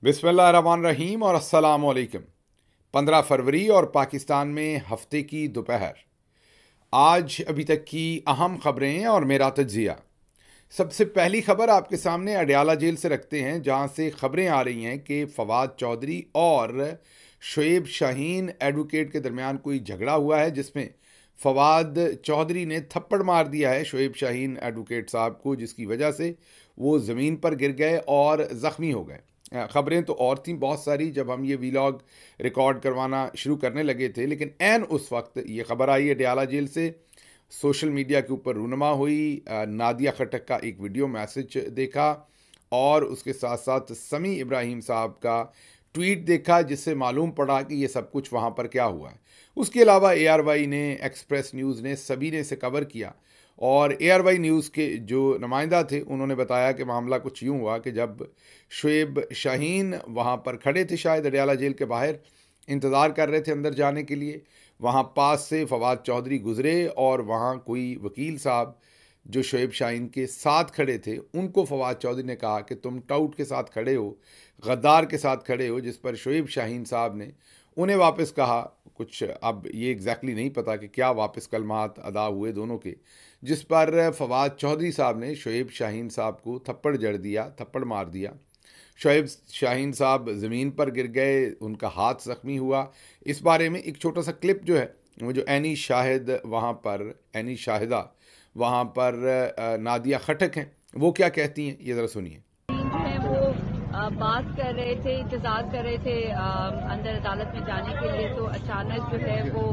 बिस्मिल्लाहिर्रहमानिर्रहीम और अस्सलाम वालेकुम। 15 फरवरी और पाकिस्तान में हफ्ते की दोपहर। आज अभी तक की अहम खबरें और मेरा तज्जिया। सबसे पहली खबर आपके सामने अडयाला जेल से रखते हैं, जहां से खबरें आ रही हैं कि फवाद चौधरी और शुएब शाहीन एडवोकेट के दरमियान कोई झगड़ा हुआ है, जिसमें फवाद चौधरी ने थप्पड़ मार दिया है शुएब शाहीन एडवोकेट साहब को, जिसकी वजह से वो ज़मीन पर गिर गए और ज़ख्मी हो गए। ख़बरें तो और थी बहुत सारी जब हम ये वीलॉग रिकॉर्ड करवाना शुरू करने लगे थे, लेकिन ऐन उस वक्त ये खबर आई है अडयाला जेल से। सोशल मीडिया के ऊपर रूनमा हुई, नादिया खटक का एक वीडियो मैसेज देखा और उसके साथ साथ समी इब्राहिम साहब का ट्वीट देखा, जिससे मालूम पड़ा कि ये सब कुछ वहाँ पर क्या हुआ है। उसके अलावा ARY ने, एक्सप्रेस न्यूज़ ने, सभी ने इसे कवर किया और ARY न्यूज़ के जो नुमाइंदा थे उन्होंने बताया कि मामला कुछ यूँ हुआ कि जब शुएब शाहीन वहाँ पर खड़े थे, शायद अडयाला जेल के बाहर इंतज़ार कर रहे थे अंदर जाने के लिए, वहाँ पास से फवाद चौधरी गुज़रे और वहाँ कोई वकील साहब जो शुएब शाहीन के साथ खड़े थे, उनको फवाद चौधरी ने कहा कि तुम टाउट के साथ खड़े हो, गद्दार के साथ खड़े हो, जिस पर शुएब शाहीन साहब ने उन्हें वापस कहा कुछ, अब ये एग्जैक्टली नहीं पता कि क्या वापस कलमात अदा हुए दोनों के, जिस पर फवाद चौधरी साहब ने शुएब शाहीन साहब को थप्पड़ मार दिया। शुएब शाहीन साहब ज़मीन पर गिर गए, उनका हाथ ज़ख्मी हुआ। इस बारे में एक छोटा सा क्लिप जो है, वो जो एनी शाहिदा वहाँ पर नादिया खटक हैं, वो क्या कहती हैं, ये ज़रा सुनिए। बात कर रहे थे, इंतजार कर रहे थे अंदर अदालत में जाने के लिए, तो अचानक जो है वो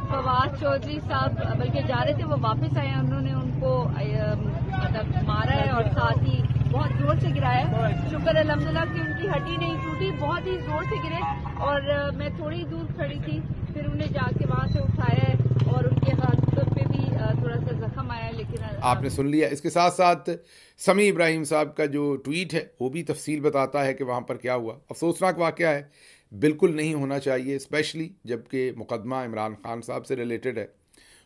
फवाद चौधरी साहब बल्कि जा रहे थे, वो वापस आए, उन्होंने उनको मतलब मारा है और साथ ही बहुत जोर से गिराया है। शुक्र अल्हम्दुलिल्लाह कि उनकी हड्डी नहीं टूटी, बहुत ही जोर से गिरे और मैं थोड़ी दूर खड़ी थी, फिर उन्हें जाके वहां से उठाया है और उनके हाथों पे भी थोड़ा सा जख्म आया, लेकिन आपने सुन लिया। इसके साथ साथ समी इब्राहिम साहब का जो ट्वीट है वो भी तफसील बताता है कि वहाँ पर क्या हुआ। अफसोसनाक वाक़या है, बिल्कुल नहीं होना चाहिए, स्पेशली जबकि मुकदमा इमरान खान साहब से रिलेटेड है।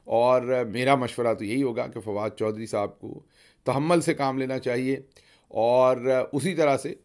और मेरा मशवरा तो यही होगा कि फवाद चौधरी साहब को तहम्मुल से काम लेना चाहिए और उसी तरह से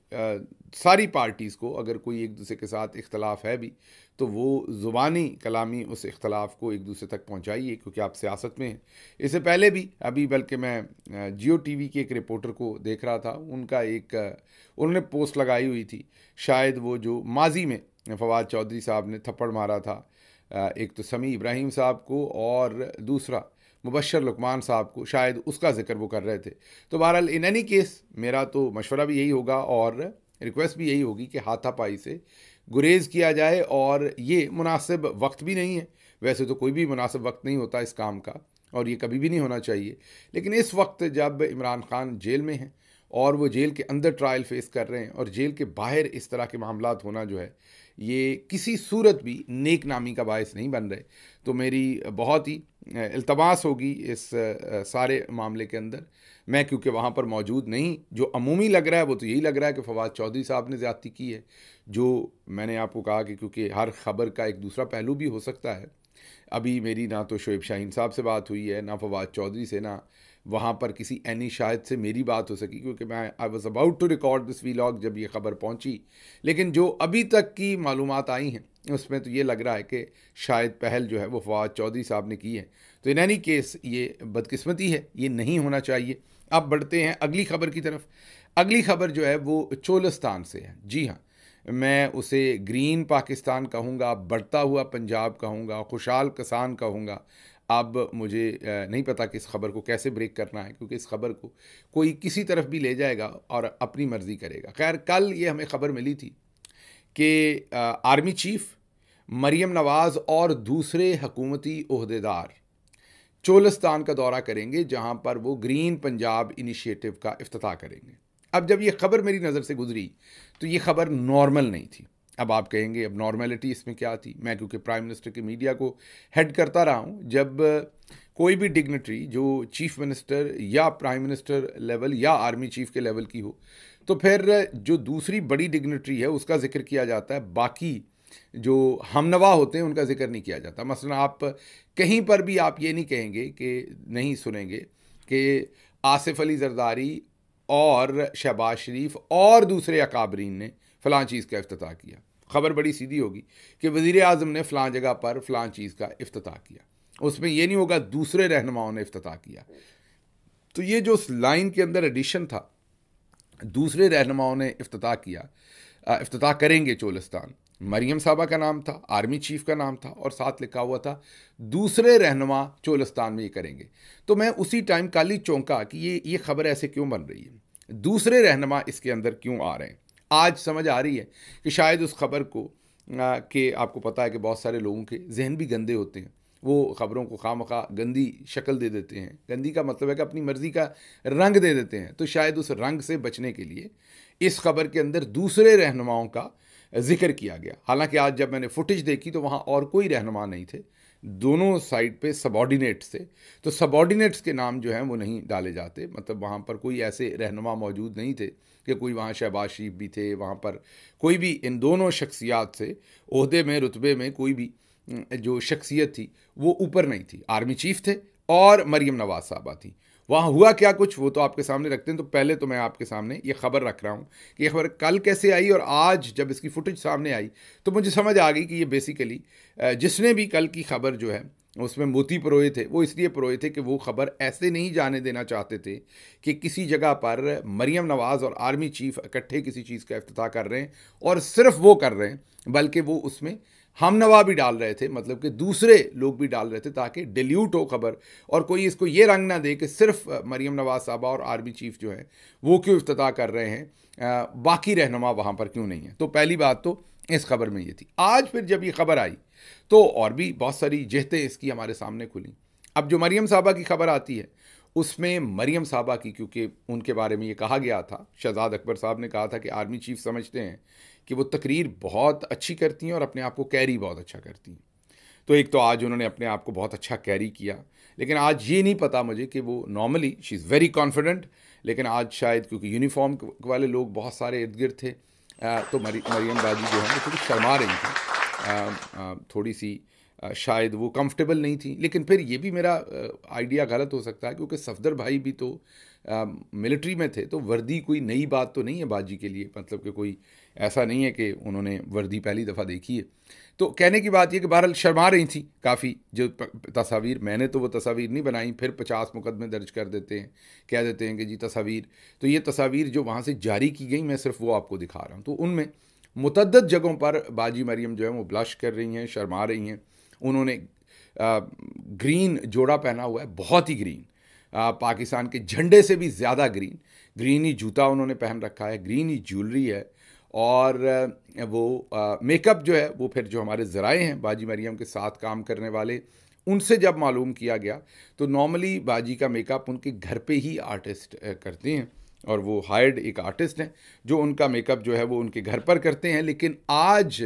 सारी पार्टीज़ को, अगर कोई एक दूसरे के साथ इख्तलाफ है भी, तो वो ज़ुबानी कलामी उस इख्तलाफ को एक दूसरे तक पहुंचाइए, क्योंकि आप सियासत में हैं। इससे पहले भी अभी बल्कि मैं जियो टीवी के एक रिपोर्टर को देख रहा था, उन्होंने पोस्ट लगाई हुई थी, शायद वो जो माजी में फवाद चौधरी साहब ने थप्पड़ मारा था, एक तो समी इब्राहिम साहब को और दूसरा मुबशर लुकमान साहब को, शायद उसका जिक्र वो कर रहे थे। तो बहरहाल इन एनी केस मेरा तो मशवरा भी यही होगा और रिक्वेस्ट भी यही होगी कि हाथापाई से गुरेज़ किया जाए, और ये मुनासिब वक्त भी नहीं है। वैसे तो कोई भी मुनासिब वक्त नहीं होता इस काम का और ये कभी भी नहीं होना चाहिए, लेकिन इस वक्त जब इमरान खान जेल में हैं और वो जेल के अंदर ट्रायल फेस कर रहे हैं और जेल के बाहर इस तरह के मामलात होना जो है, ये किसी सूरत भी नेक नामी का बायस नहीं बन रहे। तो मेरी बहुत ही इल्तमास होगी इस सारे मामले के अंदर, मैं क्योंकि वहाँ पर मौजूद नहीं, जो अमूमी लग रहा है वो तो यही लग रहा है कि फवाद चौधरी साहब ने ज़्यादती की है। जो मैंने आपको कहा कि क्योंकि हर खबर का एक दूसरा पहलू भी हो सकता है, अभी मेरी ना तो शुएब शाहीन साहब से बात हुई है, ना फवाद चौधरी से, ना वहाँ पर किसी एनी शाहिद से मेरी बात हो सकी, क्योंकि मैं I was about to record this vlog जब ये खबर पहुँची। लेकिन जो अभी तक की मालूमात आई हैं उसमें तो ये लग रहा है कि शायद पहल जो है वो फवाद चौधरी साहब ने की है। तो इन एनी केस ये बदकिस्मती है, ये नहीं होना चाहिए। अब बढ़ते हैं अगली खबर की तरफ। अगली खबर जो है वो चोलिस्तान से है। जी हाँ, मैं उसे ग्रीन पाकिस्तान कहूँगा, बढ़ता हुआ पंजाब कहूँगा, खुशहाल किसान कहूँगा। अब मुझे नहीं पता कि इस खबर को कैसे ब्रेक करना है, क्योंकि इस खबर को कोई किसी तरफ भी ले जाएगा और अपनी मर्ज़ी करेगा। खैर, कल ये हमें खबर मिली थी कि आर्मी चीफ मरीम नवाज़ और दूसरे हकूमती ओहदेदार चोलिस्तान का दौरा करेंगे, जहां पर वो ग्रीन पंजाब इनिशिएटिव का इफ्तिताह करेंगे। अब जब ये खबर मेरी नज़र से गुजरी तो ये खबर नॉर्मल नहीं थी। अब आप कहेंगे अब नॉर्मलिटी इसमें क्या थी? मैं क्योंकि प्राइम मिनिस्टर की मीडिया को हेड करता रहा हूँ, जब कोई भी डिग्नेटरी जो चीफ मिनिस्टर या प्राइम मिनिस्टर लेवल या आर्मी चीफ के लेवल की हो, तो फिर जो दूसरी बड़ी डिग्नेटरी है उसका जिक्र किया जाता है, बाकी जो हमनवा होते हैं उनका जिक्र नहीं किया जाता। मसलन आप कहीं पर भी आप ये नहीं कहेंगे कि नहीं सुनेंगे कि आसिफ अली जरदारी और शहबाज शरीफ और दूसरे अकाबरीन ने फ़लाँ चीज़ का इफ्तिताह किया। ख़बर बड़ी सीधी होगी कि वज़ीर आज़म ने फ़लाँ जगह पर फ़लाँ चीज़ का इफ्तिताह किया, उसमें यह नहीं होगा दूसरे रहनुमाओं ने इफ्तिताह किया। तो ये जो उस लाइन के अंदर एडिशन था, दूसरे रहनुमाओं ने इफ्तिताह किया, इफ्तिताह करेंगे चोलिस्तान, मरियम साहबा का नाम था, आर्मी चीफ का नाम था और साथ लिखा हुआ था दूसरे रहनुमा चोलिस्तान में ये करेंगे। तो मैं उसी टाइम काली चौंका कि ये खबर ऐसे क्यों बन रही है, दूसरे रहनुमा इसके अंदर क्यों आ रहे हैं। आज समझ आ रही है कि शायद उस खबर को कि आपको पता है कि बहुत सारे लोगों के जहन भी गंदे होते हैं, वो ख़बरों को खामखा गंदी शक्ल दे देते हैं। गंदी का मतलब है कि अपनी मर्ज़ी का रंग दे देते हैं। तो शायद उस रंग से बचने के लिए इस खबर के अंदर दूसरे रहनुमाओं का जिक्र किया गया। हालांकि आज जब मैंने फुटेज देखी तो वहाँ और कोई रहनुमा नहीं थे, दोनों साइड पे सबॉर्डिनेट्स थे। तो सबॉर्डिनेट्स के नाम जो हैं वो नहीं डाले जाते, मतलब वहाँ पर कोई ऐसे रहनुमा मौजूद नहीं थे कि कोई वहाँ शहबाज शरीफ भी थे, वहाँ पर कोई भी इन दोनों शख्सियात से ओहदे में रुतबे में कोई भी जो शख्सियत थी वो ऊपर नहीं थी। आर्मी चीफ थे और मरियम नवाज साहबा थी। वहाँ हुआ क्या कुछ वो तो आपके सामने रखते हैं। तो पहले तो मैं आपके सामने ये खबर रख रहा हूँ कि ये खबर कल कैसे आई और आज जब इसकी फुटेज सामने आई तो मुझे समझ आ गई कि ये बेसिकली जिसने भी कल की खबर जो है उसमें मोती परोए थे, वो इसलिए परोए थे कि वो खबर ऐसे नहीं जाने देना चाहते थे कि किसी जगह पर मरियम नवाज़ और आर्मी चीफ इकट्ठे किसी चीज़ का इफ्तिताह कर रहे हैं, और सिर्फ वो कर रहे हैं बल्कि वो उसमें हम नवा भी डाल रहे थे, मतलब कि दूसरे लोग भी डाल रहे थे ताकि डिल्यूट हो खबर और कोई इसको ये रंग ना दे कि सिर्फ मरियम नवाज साहबा और आर्मी चीफ जो है वो क्यों इफ्तिताह कर रहे हैं, बाकी रहनुमा वहाँ पर क्यों नहीं है। तो पहली बात तो इस खबर में ये थी। आज फिर जब ये खबर आई तो और भी बहुत सारी जहतें इसकी हमारे सामने खुली। अब जो मरियम साहबा की खबर आती है उसमें मरियम साहबा की, क्योंकि उनके बारे में ये कहा गया था, शहजाद अकबर साहब ने कहा था कि आर्मी चीफ समझते हैं कि वो तकरीर बहुत अच्छी करती हैं और अपने आप को कैरी बहुत अच्छा करती हैं। तो एक तो आज उन्होंने अपने आप को बहुत अच्छा कैरी किया, लेकिन आज ये नहीं पता मुझे कि वो normally she is very confident, लेकिन आज शायद क्योंकि यूनिफॉर्म वाले लोग बहुत सारे इर्द गिर्द थे तो मरियम बाजी जो है वो थोड़ी शर्मा रही थी, थोड़ी सी शायद वो कंफर्टेबल नहीं थी। लेकिन फिर ये भी मेरा आइडिया गलत हो सकता है क्योंकि सफदर भाई भी तो मिलिट्री में थे, तो वर्दी कोई नई बात तो नहीं है बाजी के लिए, मतलब कि कोई ऐसा नहीं है कि उन्होंने वर्दी पहली दफ़ा देखी है। तो कहने की बात यह कि बहरहाल शर्मा रही थी काफ़ी। जो तस्वीर मैंने तो वो तस्वीर नहीं बनाई, फिर 50 मुकदमे दर्ज कर देते हैं, कह देते हैं कि जी तस्वीर, तो ये तस्वीर जो वहाँ से जारी की गई मैं सिर्फ वो आपको दिखा रहा हूँ। तो उनमें मुतअद्दिद जगहों पर बाजी मरियम जो है वो ब्लश कर रही हैं, शर्मा रही हैं। उन्होंने ग्रीन जोड़ा पहना हुआ है, बहुत ही ग्रीन, पाकिस्तान के झंडे से भी ज़्यादा ग्रीन। ग्रीन ही जूता उन्होंने पहन रखा है, ग्रीन ही ज्वेलरी है, और वो मेकअप जो है वो फिर जो हमारे ज़राए हैं बाजी मरियम के साथ काम करने वाले, उनसे जब मालूम किया गया तो नॉर्मली बाजी का मेकअप उनके घर पे ही आर्टिस्ट करते हैं, और वो हायर्ड एक आर्टिस्ट हैं जो उनका मेकअप जो है वो उनके घर पर करते हैं। लेकिन आज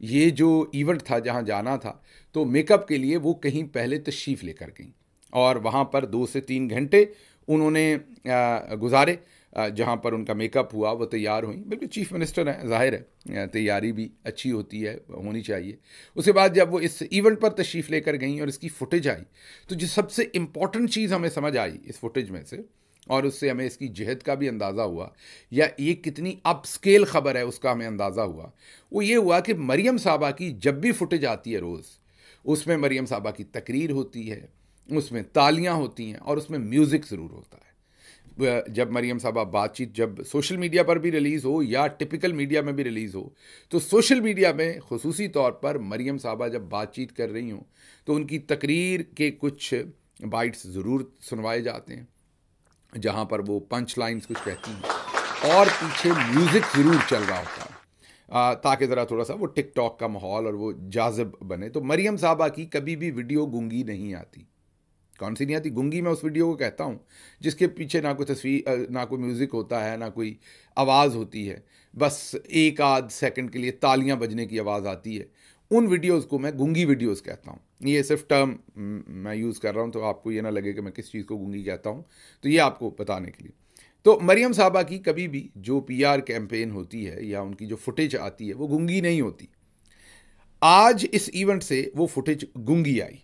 ये जो इवेंट था जहाँ जाना था तो मेकअप के लिए वो कहीं पहले तशरीफ़ लेकर गई और वहाँ पर 2 से 3 घंटे उन्होंने गुजारे जहाँ पर उनका मेकअप हुआ, वो तैयार हुई। बिल्कुल चीफ मिनिस्टर हैं, ज़ाहिर है तैयारी भी अच्छी होती है, होनी चाहिए। उसके बाद जब वो इस इवेंट पर तशरीफ़ लेकर गई और इसकी फुटेज आई तो जो सबसे इम्पॉर्टेंट चीज़ हमें समझ आई इस फुटेज में से, और उससे हमें इसकी जहद का भी अंदाज़ा हुआ या ये कितनी अप स्केल ख़बर है उसका हमें अंदाज़ा हुआ, वो ये हुआ कि मरियम साहबा की जब भी फुटेज आती है रोज़, उसमें मरियम साहबा की तकरीर होती है, उसमें तालियां होती हैं और उसमें म्यूज़िक ज़रूर होता है। जब मरियम साहबा बातचीत जब सोशल मीडिया पर भी रिलीज़ हो या टिपिकल मीडिया में भी रिलीज़ हो, तो सोशल मीडिया में खुसूसी तौर पर मरियम साहबा जब बातचीत कर रही हों तो उनकी तकरीर के कुछ बाइट्स ज़रूर सुनवाए जाते हैं जहाँ पर वो पंच लाइन्स कुछ कहती हैं और पीछे म्यूज़िक ज़रूर चल रहा होता है ताकि ज़रा थोड़ा सा वो टिकटॉक का माहौल और वो जाज़िब बने। तो मरियम साहबा की कभी भी वीडियो गूंगी नहीं आती। कौन सी नहीं आती? गूंगी मैं उस वीडियो को कहता हूँ जिसके पीछे ना कोई तस्वीर, ना कोई म्यूज़िक होता है, ना कोई आवाज़ होती है, बस एक आध सेकंड के लिए तालियां बजने की आवाज़ आती है। उन वीडियोज़ को मैं गूंगी वीडियोज़ कहता हूँ। ये सिर्फ टर्म मैं यूज़ कर रहा हूँ तो आपको ये ना लगे कि मैं किस चीज़ को गूंगी कहता हूँ, तो ये आपको बताने के लिए। तो मरियम साहबा की कभी भी जो PR कैंपेन होती है या उनकी जो फुटेज आती है वो गूंगी नहीं होती। आज इस इवेंट से वो फुटेज गूंगी आई,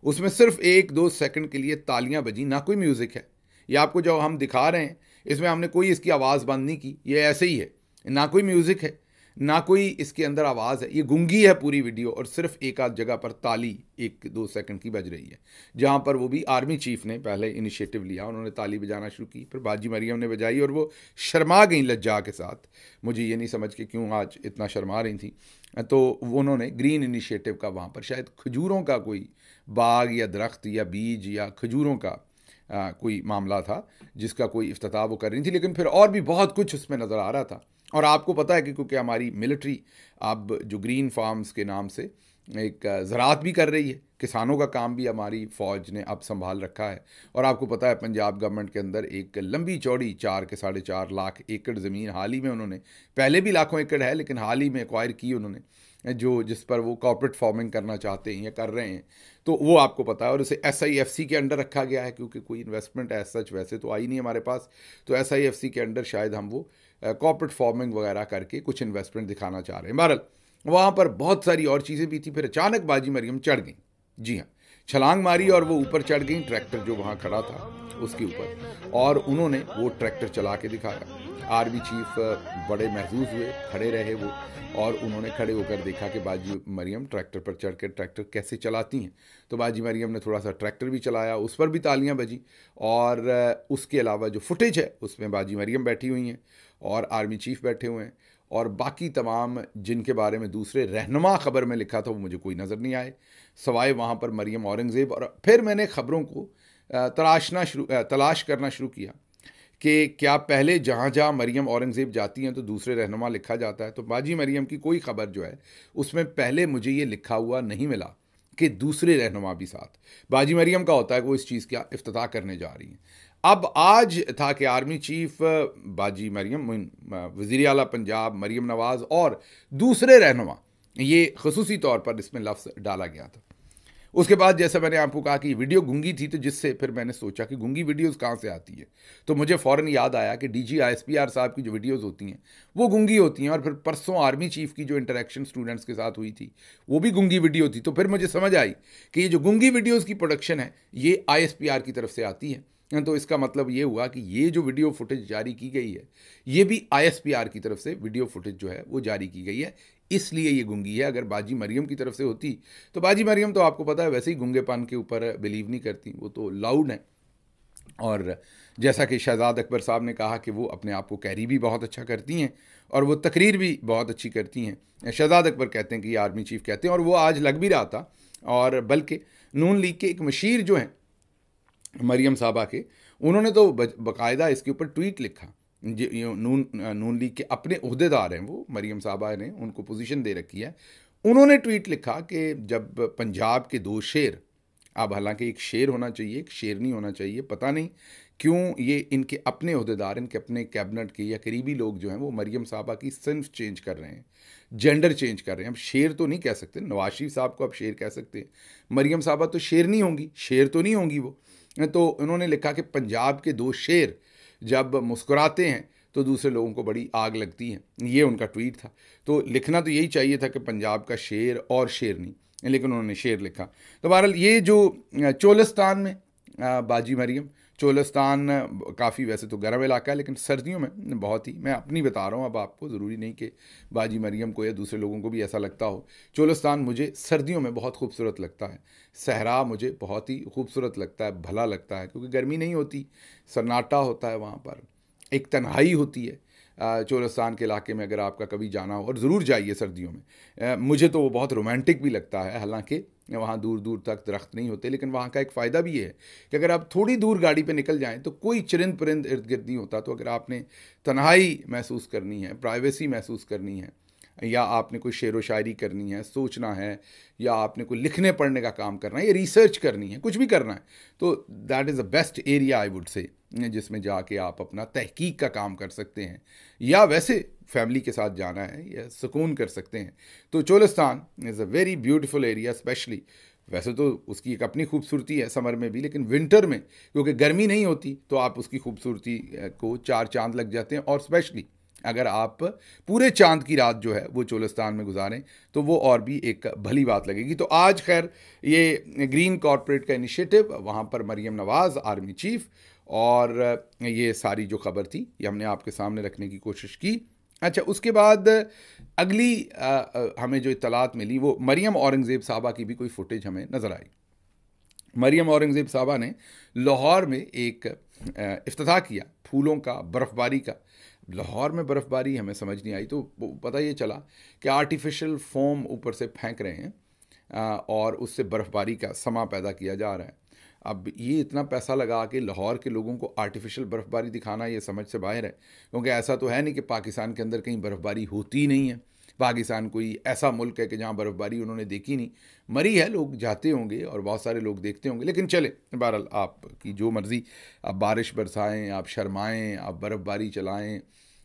उसमें सिर्फ 1-2 सेकंड के लिए तालियां बजी, ना कोई म्यूज़िक है। ये आपको जो हम दिखा रहे हैं इसमें हमने कोई इसकी आवाज़ बंद नहीं की, ये ऐसे ही है, ना कोई म्यूज़िक है, ना कोई इसके अंदर आवाज़ है, ये गूंगी है पूरी वीडियो, और सिर्फ एक आध जगह पर ताली 1-2 सेकंड की बज रही है, जहाँ पर वो भी आर्मी चीफ ने पहले इनिशिएटिव लिया, उन्होंने ताली बजाना शुरू की, फिर बाजी मरियम ने बजाई और वो शर्मा गई लज्जा के साथ। मुझे ये नहीं समझ के क्यों आज इतना शर्मा रही थी। तो उन्होंने ग्रीन इनिशिएटिव का वहाँ पर शायद खजूरों का कोई बाग या दरख्त या बीज या खजूरों का कोई मामला था जिसका कोई इफ्तिताह वो कर रही थी, लेकिन फिर और भी बहुत कुछ उसमें नज़र आ रहा था। और आपको पता है कि क्योंकि हमारी मिलिट्री अब जो ग्रीन फार्म्स के नाम से एक ज़राअत भी कर रही है, किसानों का काम भी हमारी फ़ौज ने अब संभाल रखा है। और आपको पता है पंजाब गवर्नमेंट के अंदर एक लंबी चौड़ी 4 के 4.5 लाख एकड़ ज़मीन हाल ही में उन्होंने, पहले भी लाखों एकड़ है लेकिन हाल ही में एक्वायर की उन्होंने, जो जिस पर वो कॉर्पोरेट फार्मिंग करना चाहते हैं या कर रहे हैं, तो वो आपको पता है। और उसे SIFC के अंडर रखा गया है, क्योंकि कोई इन्वेस्टमेंट एज सच वैसे तो आई नहीं हमारे पास, तो SIFC के अंडर शायद हम वो कॉर्पोरेट फार्मिंग वगैरह करके कुछ इन्वेस्टमेंट दिखाना चाह रहे हैं। बहरहाल वहाँ पर बहुत सारी और चीज़ें भी थी। फिर अचानक बाजी मरियम चढ़ गई, जी हाँ, छलांग मारी और वो ऊपर चढ़ गई ट्रैक्टर जो वहाँ खड़ा था उसके ऊपर, और उन्होंने वो ट्रैक्टर चला के दिखाया। आर्मी चीफ बड़े महसूस हुए, खड़े रहे वो, और उन्होंने खड़े होकर देखा कि बाजी मरियम ट्रैक्टर पर चढ़ कर ट्रैक्टर कैसे चलाती हैं। तो बाजी मरियम ने थोड़ा सा ट्रैक्टर भी चलाया, उस पर भी तालियां बजी। और उसके अलावा जो फुटेज है उसमें बाजी मरियम बैठी हुई हैं और आर्मी चीफ बैठे हुए हैं, और बाकी तमाम जिनके बारे में दूसरे रहनुमा ख़बर में लिखा था वो मुझे कोई नज़र नहीं आए, सवाए वहाँ पर मरियम औरंगज़ेब। और फिर मैंने ख़बरों को तलाश करना शुरू किया कि क्या पहले जहाँ जहाँ मरियम औरंगज़ेब जाती हैं तो दूसरे रहनुमा लिखा जाता है। तो बाजी मरियम की कोई ख़बर जो है उसमें पहले मुझे ये लिखा हुआ नहीं मिला कि दूसरे रहनुमा भी साथ। बाजी मरियम का होता है कि वो इस चीज़ का इफ्तिताह करने जा रही हैं। अब आज था कि आर्मी चीफ बाजी मरियम, वज़ीर आला पंजाब मरियम नवाज़ और दूसरे रहनुमा, ये खसूसी तौर पर इसमें लफ्ज़ डाला गया था। उसके बाद जैसा मैंने आपको कहा कि वीडियो गूंगी थी, तो जिससे फिर मैंने सोचा कि गूंगी वीडियोस कहाँ से आती है, तो मुझे फ़ौरन याद आया कि DG ISPR साहब की जो वीडियोस होती हैं वो गूंगी होती हैं। और फिर परसों आर्मी चीफ की जो इंटरेक्शन स्टूडेंट्स के साथ हुई थी वो भी गूंगी वीडियो थी। तो फिर मुझे समझ आई कि ये जो गूंगी वीडियोज़ की प्रोडक्शन है ये ISPR की तरफ से आती है। तो इसका मतलब ये हुआ कि ये जो वीडियो फुटेज जारी की गई है ये भी ISPR की तरफ से वीडियो फुटेज जो है वो जारी की गई है, इसलिए ये गूंगी है। अगर बाजी मरियम की तरफ से होती तो बाजी मरियम तो आपको पता है वैसे ही गूंगेपन के ऊपर बिलीव नहीं करती, वो तो लाउड है। और जैसा कि शहजाद अकबर साहब ने कहा कि वो अपने आप को कैरी भी बहुत अच्छा करती हैं और वो तकरीर भी बहुत अच्छी करती हैं। शहजाद अकबर कहते हैं कि ये आर्मी चीफ कहते हैं, और वो आज लग भी रहा था। और बल्कि नून लीग के एक मशीर जो हैं मरियम साहबा के, उन्होंने तो बाकायदा इसके ऊपर ट्वीट लिखा। नून लीग के अपने ओहदेदार हैं वो, मरियम साहबा ने उनको पोजीशन दे रखी है, उन्होंने ट्वीट लिखा कि जब पंजाब के 2 शेर, अब हालांकि एक शेर होना चाहिए, एक शेर नहीं होना चाहिए, पता नहीं क्यों ये इनके अपने ओहदेदार, इनके अपने कैबिनेट के या करीबी लोग जो हैं वो मरियम साहबा की सिंफ चेंज कर रहे हैं, जेंडर चेंज कर रहे हैं। अब शेर तो नहीं कह सकते, नवाज शरीफ साहब को अब शेर कह सकते हैं, मरियम साहबा तो शेर नहीं होंगी, शेर तो नहीं होंगी वो। तो उन्होंने लिखा कि पंजाब के 2 शेर जब मुस्कुराते हैं तो दूसरे लोगों को बड़ी आग लगती है, ये उनका ट्वीट था। तो लिखना तो यही चाहिए था कि पंजाब का शेर और शेरनी, लेकिन उन्होंने शेर लिखा। तो बहरहाल ये जो चोलिस्तान में बाजी मरियम, चोलिस्तान काफ़ी वैसे तो गर्म इलाका है लेकिन सर्दियों में बहुत ही, मैं अपनी बता रहा हूँ, अब आपको ज़रूरी नहीं कि बाजी मरियम को या दूसरे लोगों को भी ऐसा लगता हो। चोलिस्तान मुझे सर्दियों में बहुत खूबसूरत लगता है, सहरा मुझे बहुत ही खूबसूरत लगता है, भला लगता है, क्योंकि गर्मी नहीं होती, सन्नाटा होता है वहाँ पर, एक तन्हाई होती है। चोलिस्तान के इलाके में अगर आपका कभी जाना हो, और ज़रूर जाइए सर्दियों में, मुझे तो वो बहुत रोमांटिक भी लगता है। हालांकि वहाँ दूर दूर तक दरख्त नहीं होते, लेकिन वहाँ का एक फ़ायदा भी है कि अगर आप थोड़ी दूर गाड़ी पे निकल जाएं तो कोई चरिंद परिंद इर्द गिर्द नहीं होता। तो अगर आपने तन्हाई महसूस करनी है, प्राइवेसी महसूस करनी है, या आपने कोई शेर व शायरी करनी है, सोचना है, या आपने कोई लिखने पढ़ने का काम करना है या रिसर्च करनी है, कुछ भी करना है, तो that is the best area I would say, जिसमें जाके आप अपना तहकीक का काम कर सकते हैं, या वैसे फैमिली के साथ जाना है या सुकून कर सकते हैं। तो Cholistan is a very beautiful area, specially वैसे तो उसकी एक अपनी खूबसूरती है समर में भी, लेकिन विंटर में क्योंकि गर्मी नहीं होती तो आप उसकी खूबसूरती को 4 चांद लग जाते हैं। और स्पेशली अगर आप पूरे चांद की रात जो है वो चोलिस्तान में गुजारें तो वो और भी एक भली बात लगेगी। तो आज खैर ये ग्रीन कॉर्पोरेट का इनिशिएटिव, वहाँ पर मरियम नवाज़ आर्मी चीफ और ये सारी जो खबर थी ये हमने आपके सामने रखने की कोशिश की। अच्छा, उसके बाद अगली हमें जो इत्तलात मिली वो मरियम औरंगज़ेब साहबा की भी कोई फुटेज हमें नज़र आई। मरियम औरंगज़ेब साहबा ने लाहौर में एक इफ्तिताह किया फूलों का, बर्फ़बारी का। लाहौर में बर्फ़बारी हमें समझ नहीं आई, तो पता ये चला कि आर्टिफिशियल फोम ऊपर से फेंक रहे हैं और उससे बर्फ़बारी का समा पैदा किया जा रहा है। अब ये इतना पैसा लगा के लाहौर के लोगों को आर्टिफिशियल बर्फ़बारी दिखाना ये समझ से बाहर है, क्योंकि ऐसा तो है नहीं कि पाकिस्तान के अंदर कहीं बर्फ़बारी होती ही नहीं है। पाकिस्तान कोई ऐसा मुल्क है कि जहाँ बर्फ़बारी उन्होंने देखी नहीं। मरी है, लोग जाते होंगे और बहुत सारे लोग देखते होंगे, लेकिन चले बहरहाल आपकी जो मर्ज़ी, आप बारिश बरसाएं, आप शर्माएं, आप बर्फ़बारी चलाएं,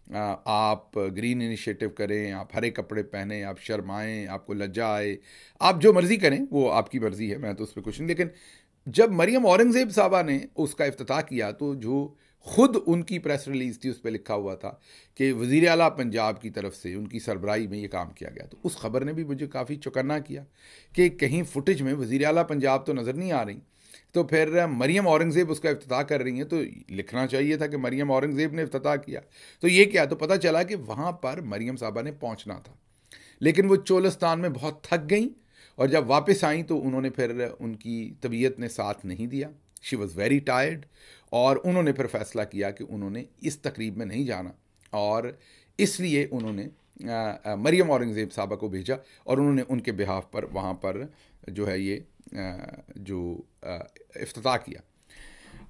आप ग्रीन इनिशिएटिव करें, आप हरे कपड़े पहने, आप शर्माएं, आपको लज्जा आए, आप जो मर्ज़ी करें वो आपकी मर्ज़ी है, मैं तो उस पर कुछ नहीं। लेकिन जब मरियम औरंगज़ेब साहबा ने उसका इफ्तिताह किया तो जो खुद उनकी प्रेस रिलीज़ थी उस पर लिखा हुआ था कि वज़ीर आला पंजाब की तरफ से उनकी सरबराही में ये काम किया गया, तो उस खबर ने भी मुझे काफ़ी चौकन्ना किया कि कहीं फुटेज में वज़ीर आला पंजाब तो नज़र नहीं आ रही, तो फिर मरियम औरंगज़ेब उसका इफ्तिताह कर रही हैं, तो लिखना चाहिए था कि मरियम औरंगज़ेब ने इफ्तिताह किया। तो ये क्या, तो पता चला कि वहाँ पर मरियम साहबा ने पहुँचना था, लेकिन वो चोलिस्तान में बहुत थक गई और जब वापस आई तो उन्होंने फिर, उनकी तबीयत ने साथ नहीं दिया, शी वॉज़ वेरी टायर्ड, और उन्होंने फिर फैसला किया कि उन्होंने इस तकरीब में नहीं जाना, और इसलिए उन्होंने मरियम औरंगज़ेब साहबा को भेजा और उन्होंने उनके बिहाफ पर वहाँ पर जो है ये जो इफ्तिताह किया।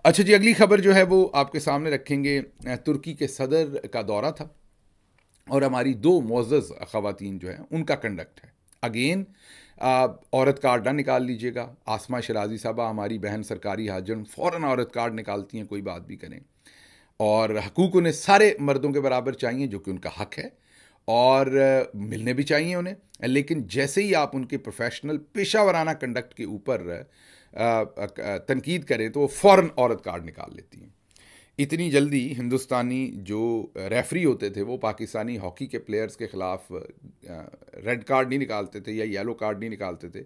अच्छा जी, अगली खबर जो है वो आपके सामने रखेंगे। तुर्की के सदर का दौरा था और हमारी दो मुअज़्ज़ज़ ख़वातीन जो हैं उनका कंडक्ट है। अगेन औरत कार्ड ना निकाल लीजिएगा, आसमा शराजी साहबा हमारी बहन सरकारी हाजन फ़ौरन औरत कार्ड निकालती हैं कोई बात भी करें, और हकूक़ उन्हें सारे मर्दों के बराबर चाहिए जो कि उनका हक़ है और मिलने भी चाहिए उन्हें, लेकिन जैसे ही आप उनके प्रोफेशनल पेशा वराना कंडक्ट के ऊपर तनकीद करें तो वो फ़ौरन औरत कार्ड निकाल लेती हैं। इतनी जल्दी हिंदुस्तानी जो रेफरी होते थे वो पाकिस्तानी हॉकी के प्लेयर्स के ख़िलाफ़ रेड कार्ड नहीं निकालते थे या येलो कार्ड नहीं निकालते थे।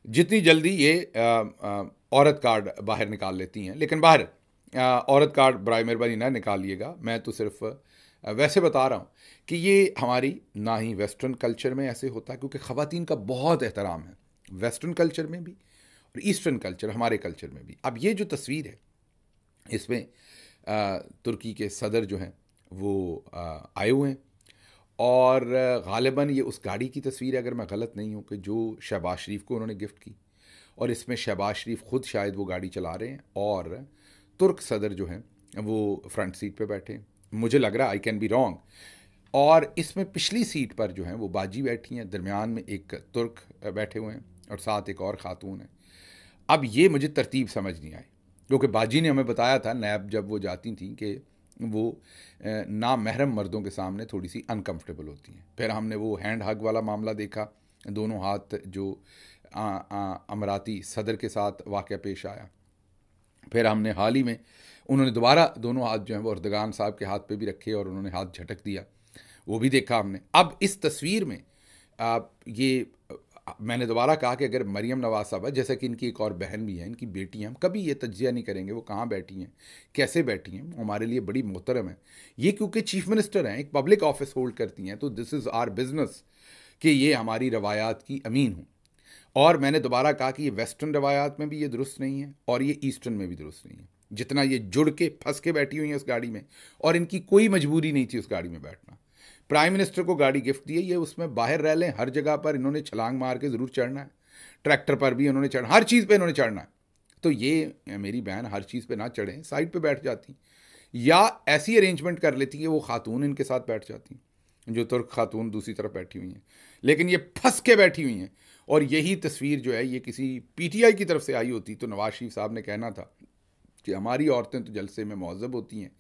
जितनी जल्दी ये औरत कार्ड बाहर निकाल लेती हैं, लेकिन बाहर औरत कार्ड बराए मेहरबानी ना निकालिएगा, मैं तो सिर्फ वैसे बता रहा हूँ कि ये हमारी ना ही वेस्टर्न कल्चर में ऐसे होता है, क्योंकि ख़वातीन का बहुत एहतराम है वेस्टर्न कल्चर में भी और ईस्टर्न कल्चर, हमारे कल्चर में भी। अब ये जो तस्वीर है इसमें तुर्की के सदर जो हैं वो आए हुए हैं और ग़ालिबन ये उस गाड़ी की तस्वीर है, अगर मैं गलत नहीं हूँ, कि जो शहबाज शरीफ को उन्होंने गिफ्ट की, और इसमें शहबाज शरीफ ख़ुद शायद वो गाड़ी चला रहे हैं और तुर्क सदर जो हैं वो फ्रंट सीट पे बैठे हैं, मुझे लग रहा है, आई कैन बी रॉन्ग। और इसमें पिछली सीट पर जो हैं वो बाजी बैठी हैं, दरमियान में एक तुर्क बैठे हुए हैं और साथ एक और ख़ातून है। अब ये मुझे तरतीब समझ नहीं आई, क्योंकि बाजी ने हमें बताया था नैब जब वो जाती थी कि वो नामहरम मर्दों के सामने थोड़ी सी अनकंफर्टेबल होती हैं। फिर हमने वो हैंड हग वाला मामला देखा, दोनों हाथ जो अमराती सदर के साथ वाक़या पेश आया। फिर हमने हाल ही में उन्होंने दोबारा दोनों हाथ जो हैं वो अर्दगान साहब के हाथ पे भी रखे और उन्होंने हाथ झटक दिया, वो भी देखा हमने। अब इस तस्वीर में ये मैंने दोबारा कहा कि अगर मरियम नवाज साहबा, जैसा कि इनकी एक और बहन भी है, इनकी बेटी हैं, हम कभी ये तज्जिया नहीं करेंगे वो कहाँ बैठी हैं, कैसे बैठी हैं, हमारे लिए बड़ी मोहतरम है ये, क्योंकि चीफ मिनिस्टर हैं, एक पब्लिक ऑफिस होल्ड करती हैं, तो दिस इज़ आर बिजनेस कि ये हमारी रवायात की अमीन हों। और मैंने दोबारा कहा कि ये वेस्टर्न रवायात में भी ये दुरुस्त नहीं है और ये ईस्टर्न में भी दुरुस्त नहीं है, जितना ये जुड़ के फंस के बैठी हुई हैं उस गाड़ी में, और इनकी कोई मजबूरी नहीं थी उस गाड़ी में बैठना। प्राइम मिनिस्टर को गाड़ी गिफ्ट दी है, ये उसमें बाहर रह लें, हर जगह पर इन्होंने छलांग मार के ज़रूर चढ़ना है, ट्रैक्टर पर भी इन्होंने चढ़ना, हर चीज़ पे इन्होंने चढ़ना है। तो ये मेरी बहन हर चीज़ पे ना चढ़ें, साइड पे बैठ जाती, या ऐसी अरेंजमेंट कर लेती कि वो खातून इनके साथ बैठ जाती, जो तुर्क खातून दूसरी तरफ बैठी हुई हैं, लेकिन ये फंस के बैठी हुई हैं। और यही तस्वीर जो है ये किसी PTI की तरफ से आई होती तो नवाज शरीफ साहब ने कहना था कि हमारी औरतें तो जलसे में मौजब होती हैं,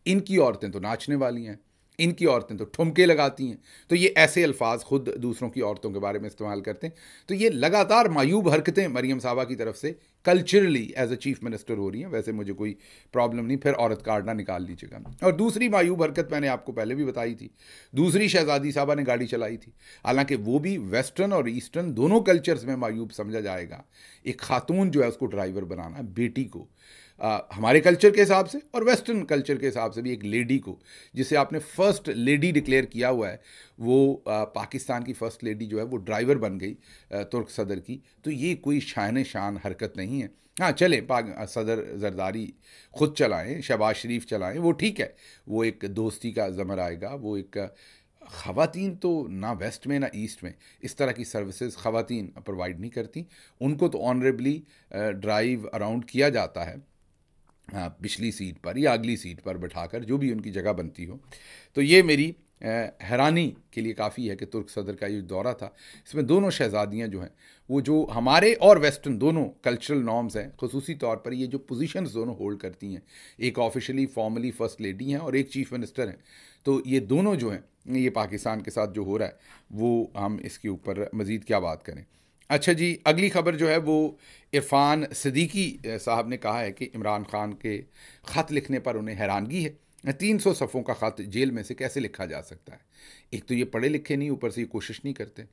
इनकी औरतें तो नाचने वाली हैं, इनकी औरतें तो ठुमके लगाती हैं। तो ये ऐसे अल्फाज खुद दूसरों की औरतों के बारे में इस्तेमाल करते हैं। तो ये लगातार मायूब हरकतें मरीम साहबा की तरफ से culturally as a chief minister हो रही हैं। वैसे मुझे कोई प्रॉब्लम नहीं, फिर औरत कार्ड ना निकाल लीजिएगा। और दूसरी मायूब हरकत मैंने आपको पहले भी बताई थी, दूसरी शहजादी साहबा ने गाड़ी चलाई थी। हालांकि वो भी वेस्टर्न और ईस्टर्न दोनों कल्चर्स में मायूब समझा जाएगा। एक खातून जो है उसको ड्राइवर बनाना, बेटी को हमारे कल्चर के हिसाब से और वेस्टर्न कल्चर के हिसाब से भी एक लेडी को, जिसे आपने फर्स्ट लेडी डिक्लेयर किया हुआ है, वो पाकिस्तान की फ़र्स्ट लेडी जो है वो ड्राइवर बन गई तुर्क सदर की। तो ये कोई शान शान हरकत नहीं है। हाँ चलें, सदर जरदारी ख़ुद चलाएँ, शहबाज शरीफ चलाएँ, वो ठीक है, वो एक दोस्ती का ज़मर आएगा। वो एक ख़वातीन तो ना वेस्ट में ना ईस्ट में इस तरह की सर्विसेज ख़वातीन प्रोवाइड नहीं करती। उनको तो ऑनरेबली ड्राइव अराउंड किया जाता है पिछली सीट पर या अगली सीट पर बैठाकर, जो भी उनकी जगह बनती हो। तो ये मेरी हैरानी के लिए काफ़ी है कि तुर्क सदर का ये दौरा था, इसमें दोनों शहज़ादियाँ जो हैं वो जो हमारे और वेस्टर्न दोनों कल्चरल नॉर्म्स हैं, ख़ुसूसी तौर पर ये जो पोजीशंस दोनों होल्ड करती हैं, एक ऑफिशियली फॉर्मली फ़र्स्ट लेडी हैं और एक चीफ़ मिनिस्टर हैं। तो ये दोनों जो हैं, ये पाकिस्तान के साथ जो हो रहा है वो हम इसके ऊपर मज़ीद क्या बात करें। अच्छा जी, अगली खबर जो है वो इरफान सिद्दीकी साहब ने कहा है कि इमरान खान के ख़त लिखने पर उन्हें हैरानगी है। 300 सफ़ों का ख़त जेल में से कैसे लिखा जा सकता है? एक तो ये पढ़े लिखे नहीं, ऊपर से ये कोशिश नहीं करते।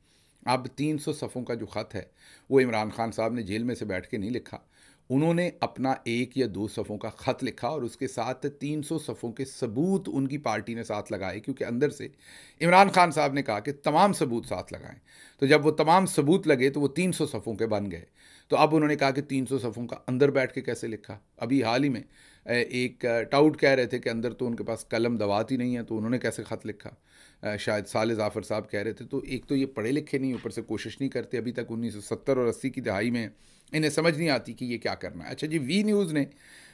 अब 300 सफ़ों का जो ख़त है वो इमरान खान साहब ने जेल में से बैठ के नहीं लिखा। उन्होंने अपना 1 या 2 सफ़ों का ख़त लिखा और उसके साथ 300 सफ़ों के सबूत उनकी पार्टी ने साथ लगाए, क्योंकि अंदर से इमरान खान साहब ने कहा कि तमाम सबूत साथ लगाएं। तो जब वो तमाम सबूत लगे तो वो 300 सफ़ों के बन गए। तो अब उन्होंने कहा कि 300 सफ़ों का अंदर बैठ के कैसे लिखा। अभी हाल ही में एक टाउट कह रहे थे कि अंदर तो उनके पास कलम दवात ही नहीं है, तो उन्होंने कैसे ख़त लिखा। शायद साले जाफ़र साहब कह रहे थे। तो एक तो ये पढ़े लिखे नहीं, ऊपर से कोशिश नहीं करते। अभी तक 1970 और 80 की दहाई में इन्हें समझ नहीं आती कि ये क्या करना है। अच्छा जी, वी न्यूज़ ने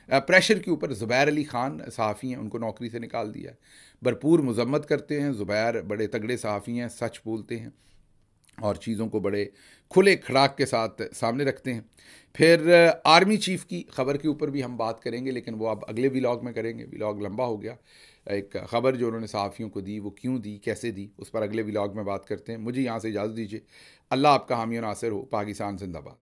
प्रेशर के ऊपर ज़ुबैर अली ख़ान सहाफ़ी हैं, उनको नौकरी से निकाल दिया है। भरपूर मज़म्मत करते हैं ज़ुबैर, बड़े तगड़े सहाफ़ी हैं, सच बोलते हैं और चीज़ों को बड़े खुले खड़ाक के साथ सामने रखते हैं। फिर आर्मी चीफ़ की ख़बर के ऊपर भी हम बात करेंगे, लेकिन वो अब अगले व्लॉग में करेंगे, व्लॉग लंबा हो गया। एक ख़बर जो उन्होंने सहाफ़ियों को दी, वो क्यों दी, कैसे दी, उस पर अगले व्लॉग में बात करते हैं। मुझे यहाँ से इजाज़त दीजिए। अल्लाह आपका हामी और नासिर हो। पाकिस्तान जिंदाबाद।